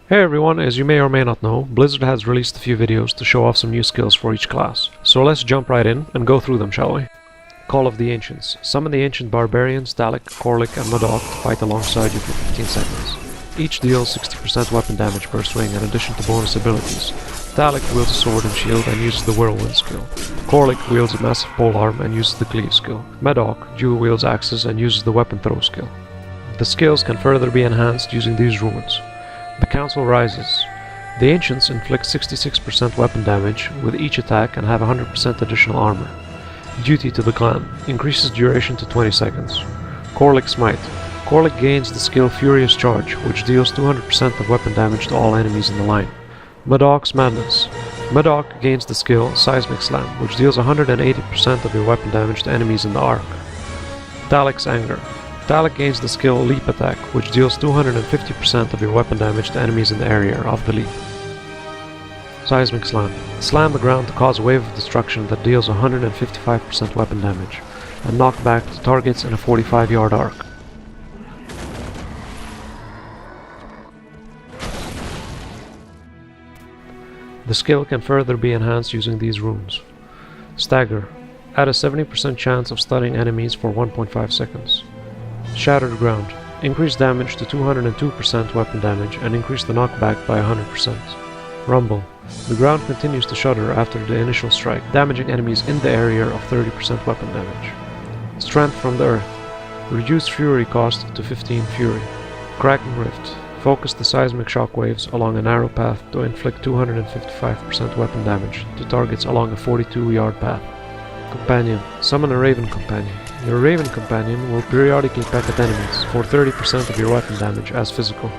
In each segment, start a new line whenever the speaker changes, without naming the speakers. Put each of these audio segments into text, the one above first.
Hey everyone, as you may or may not know, Blizzard has released a few videos to show off some new skills for each class. So let's jump right in and go through them, shall we? Call of the Ancients. Summon the Ancient Barbarians, Dalek, Korlik and Modok to fight alongside you for 15 seconds. Each deals 60% weapon damage per swing in addition to bonus abilities. Dalek wields a sword and shield and uses the Whirlwind skill. Korlik wields a massive polearm and uses the Cleave skill. Modok dual wields axes and uses the Weapon Throw skill. The skills can further be enhanced using these runes. The Council Rises. The Ancients inflict 66% weapon damage with each attack and have 100% additional armor. Duty to the Clan. Increases duration to 20 seconds. Korlik Smite. Korlik gains the skill Furious Charge, which deals 200% of weapon damage to all enemies in the line. Modok's Madness. Modok gains the skill Seismic Slam, which deals 180% of your weapon damage to enemies in the arc. Dalek's Anger. Dalek gains the skill Leap Attack, which deals 250% of your weapon damage to enemies in the area of the leap. Seismic Slam. Slam the ground to cause a wave of destruction that deals 155% weapon damage, and knock back to targets in a 45-yard arc. The skill can further be enhanced using these runes. Stagger. Add a 70% chance of stunning enemies for 1.5 seconds. Shattered Ground. Increase damage to 202% weapon damage and increase the knockback by 100%. Rumble. The ground continues to shudder after the initial strike, damaging enemies in the area of 30% weapon damage. Strength from the Earth. Reduce Fury cost to 15 Fury. Cracking Rift. Focus the seismic shockwaves along a narrow path to inflict 255% weapon damage to targets along a 42-yard path. Companion. Summon a Raven Companion. Your Raven Companion will periodically peck at enemies for 30% of your weapon damage as physical.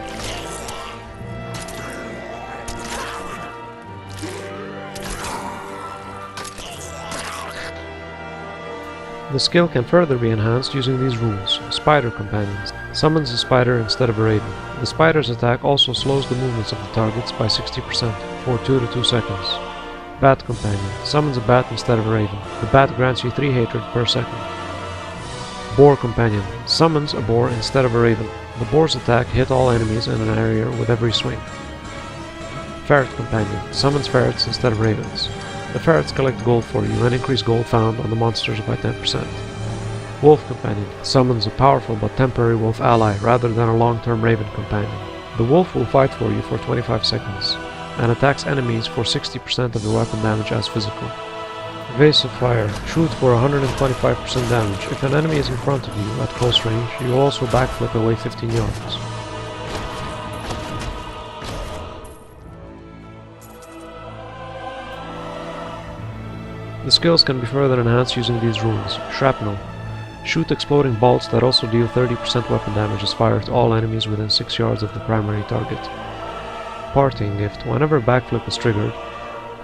The skill can further be enhanced using these runes. Spider Companions. Summons a spider instead of a raven. The spider's attack also slows the movements of the targets by 60% for 2 to 2 seconds. Bat Companion. Summons a bat instead of a raven. The bat grants you 3 hatred per second. Boar Companion. Summons a boar instead of a raven. The boar's attack hit all enemies in an area with every swing. Ferret Companion. Summons ferrets instead of ravens. The ferrets collect gold for you and increase gold found on the monsters by 10%. Wolf Companion. Summons a powerful but temporary wolf ally rather than a long-term raven companion. The wolf will fight for you for 25 seconds and attacks enemies for 60% of the weapon damage as physical. Evasive Fire. Shoot for 125% damage. If an enemy is in front of you at close range, you will also backflip away 15 yards. The skills can be further enhanced using these runes. Shrapnel. Shoot exploding bolts that also deal 30% weapon damage as fire to all enemies within 6 yards of the primary target. Parting Gift. Whenever a backflip is triggered,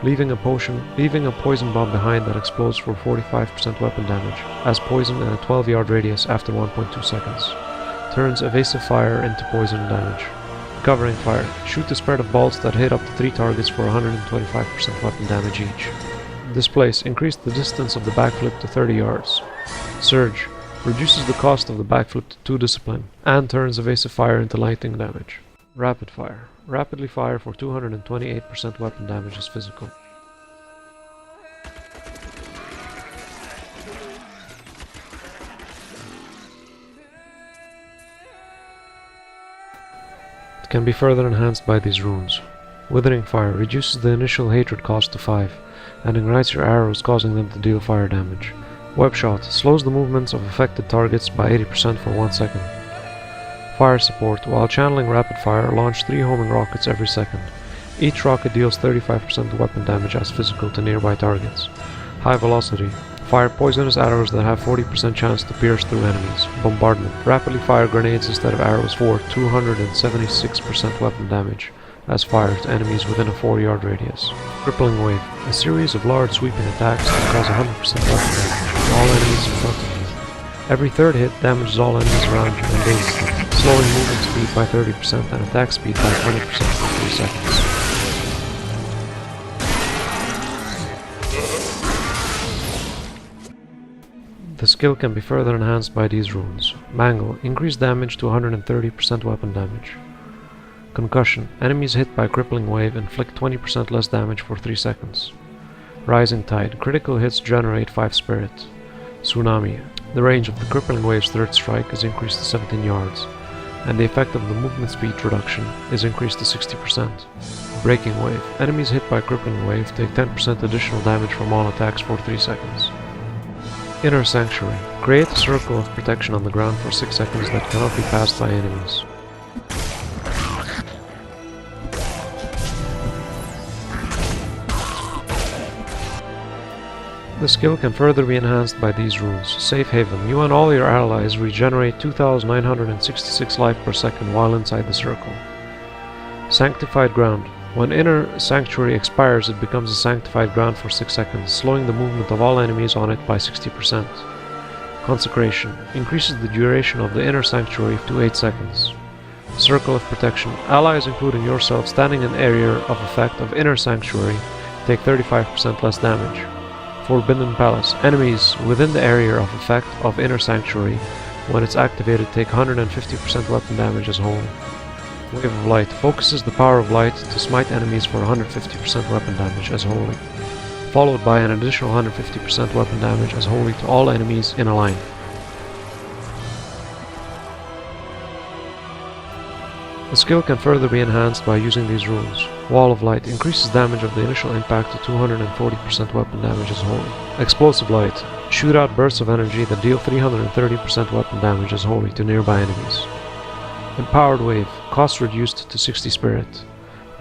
leaving a poison bomb behind that explodes for 45% weapon damage, as poison in a 12-yard radius after 1.2 seconds. Turns evasive fire into poison damage. Covering Fire. Shoot a spread of bolts that hit up to 3 targets for 125% weapon damage each. Displace. Increase the distance of the backflip to 30 yards. Surge. Reduces the cost of the backflip to 2 discipline, and turns evasive fire into lightning damage. Rapid Fire. Rapidly fire for 228% weapon damage as physical. It can be further enhanced by these runes. Withering Fire reduces the initial hatred cost to 5, and ignites your arrows, causing them to deal fire damage. Webshot slows the movements of affected targets by 80% for 1 second. Fire Support. While channeling Rapid Fire, launch 3 homing rockets every second. Each rocket deals 35% weapon damage as physical to nearby targets. High Velocity. Fire poisonous arrows that have 40% chance to pierce through enemies. Bombardment. Rapidly fire grenades instead of arrows for 276% weapon damage as fire to enemies within a 4-yard radius. Crippling Wave. A series of large sweeping attacks that cause 100% weapon damage to all enemies in front of you. Every third hit damages all enemies around you and dazes them, slowing movement speed by 30% and attack speed by 20% for 3 seconds. The skill can be further enhanced by these runes. Mangle. Increase damage to 130% weapon damage. Concussion. Enemies hit by crippling wave inflict 20% less damage for 3 seconds. Rising Tide. Critical hits generate 5 spirit. Tsunami. The range of the crippling wave's third strike is increased to 17 yards, and the effect of the movement speed reduction is increased to 60%. Breaking Wave. Enemies hit by crippling wave take 10% additional damage from all attacks for 3 seconds. Inner Sanctuary. Create a circle of protection on the ground for 6 seconds that cannot be passed by enemies. The skill can further be enhanced by these rules. Safe Haven. You and all your allies regenerate 2,966 life per second while inside the circle. Sanctified Ground. When Inner Sanctuary expires, it becomes a sanctified ground for 6 seconds, slowing the movement of all enemies on it by 60%. Consecration. Increases the duration of the Inner Sanctuary to 8 seconds. Circle of Protection. Allies, including yourself, standing in the area of effect of Inner Sanctuary, take 35% less damage. Forbidden Palace. Enemies within the area of effect of Inner Sanctuary, when it's activated, take 150% weapon damage as holy. Wave of Light. Focuses the power of light to smite enemies for 150% weapon damage as holy, followed by an additional 150% weapon damage as holy to all enemies in a line. The skill can further be enhanced by using these rules. Wall of Light. Increases damage of the initial impact to 240% weapon damage as holy. Explosive Light. Shoot out bursts of energy that deal 330% weapon damage as holy to nearby enemies. Empowered Wave. Cost reduced to 60 spirit.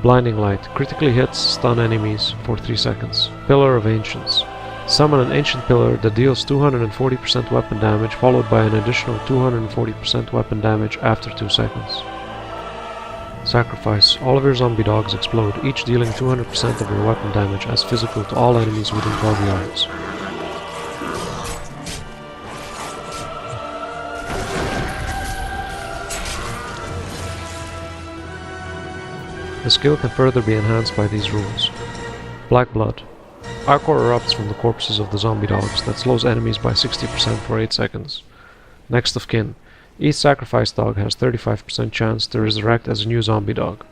Blinding Light. Critically hits stun enemies for 3 seconds. Pillar of Ancients. Summon an ancient pillar that deals 240% weapon damage, followed by an additional 240% weapon damage after 2 seconds. Sacrifice. All of your zombie dogs explode, each dealing 200% of your weapon damage as physical to all enemies within 12 yards. The skill can further be enhanced by these rules. Black Blood. Arcor erupts from the corpses of the zombie dogs that slows enemies by 60% for 8 seconds. Next of Kin. Each sacrificed dog has 35% chance to resurrect as a new zombie dog.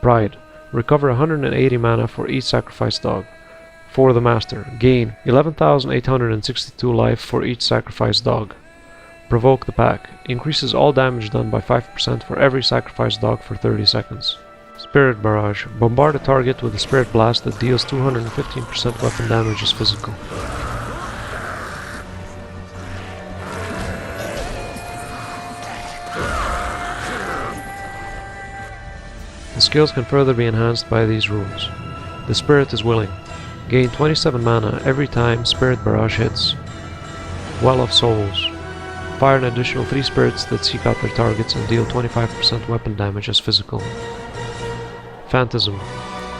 Pride. Recover 180 mana for each sacrificed dog. For the Master. Gain 11,862 life for each sacrificed dog. Provoke the Pack. Increases all damage done by 5% for every sacrificed dog for 30 seconds. Spirit Barrage. Bombard a target with a Spirit Blast that deals 215% weapon damage as physical. The skills can further be enhanced by these rules. The Spirit is Willing. Gain 27 mana every time Spirit Barrage hits. Well of Souls. Fire an additional 3 spirits that seek out their targets and deal 25% weapon damage as physical. Phantasm.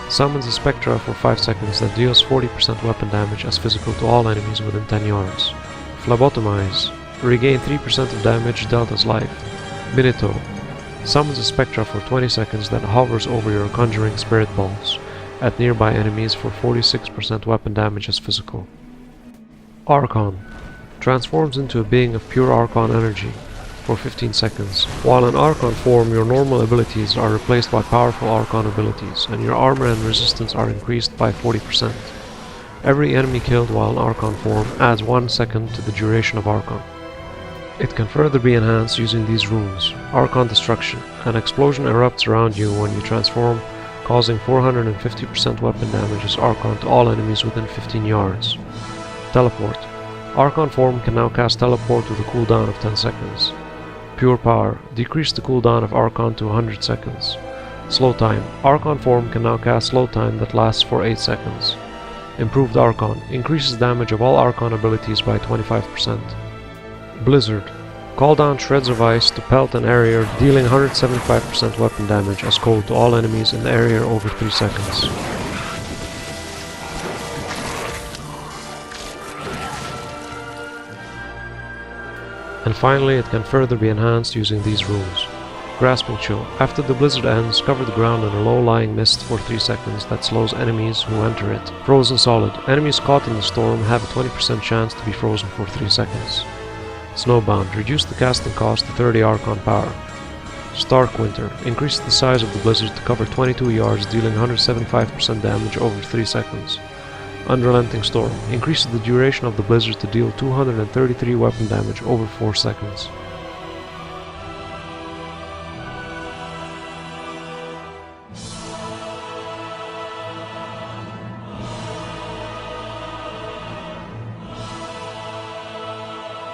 Summons a Spectra for 5 seconds that deals 40% weapon damage as physical to all enemies within 10 yards. Phlebotomize. Regain 3% of damage dealt as life. Minito. Summons a Spectra for 20 seconds that hovers over your conjuring spirit balls at nearby enemies for 46% weapon damage as physical. Archon. Transforms into a being of pure Archon energy for 15 seconds. While in Archon form, your normal abilities are replaced by powerful Archon abilities, and your armor and resistance are increased by 40%. Every enemy killed while in Archon form adds 1 second to the duration of Archon. It can further be enhanced using these rules. Archon Destruction. An explosion erupts around you when you transform, causing 450% weapon damage as Archon to all enemies within 15 yards. Teleport. Archon form can now cast Teleport with a cooldown of 10 seconds. Pure Power. Decrease the cooldown of Archon to 100 seconds. Slow Time. Archon form can now cast Slow Time that lasts for 8 seconds. Improved Archon. Increases damage of all Archon abilities by 25%. Blizzard. Call down shreds of ice to pelt an area, dealing 175% weapon damage as cold to all enemies in the area over 3 seconds. And finally, it can further be enhanced using these rules. Grasping Chill. After the blizzard ends, cover the ground in a low-lying mist for 3 seconds that slows enemies who enter it. Frozen Solid. Enemies caught in the storm have a 20% chance to be frozen for 3 seconds. Snowbound. Reduce the casting cost to 30 Archon power. Stark Winter. Increases the size of the blizzard to cover 22 yards, dealing 175% damage over 3 seconds. Unrelenting Storm. Increases the duration of the blizzard to deal 233 weapon damage over 4 seconds.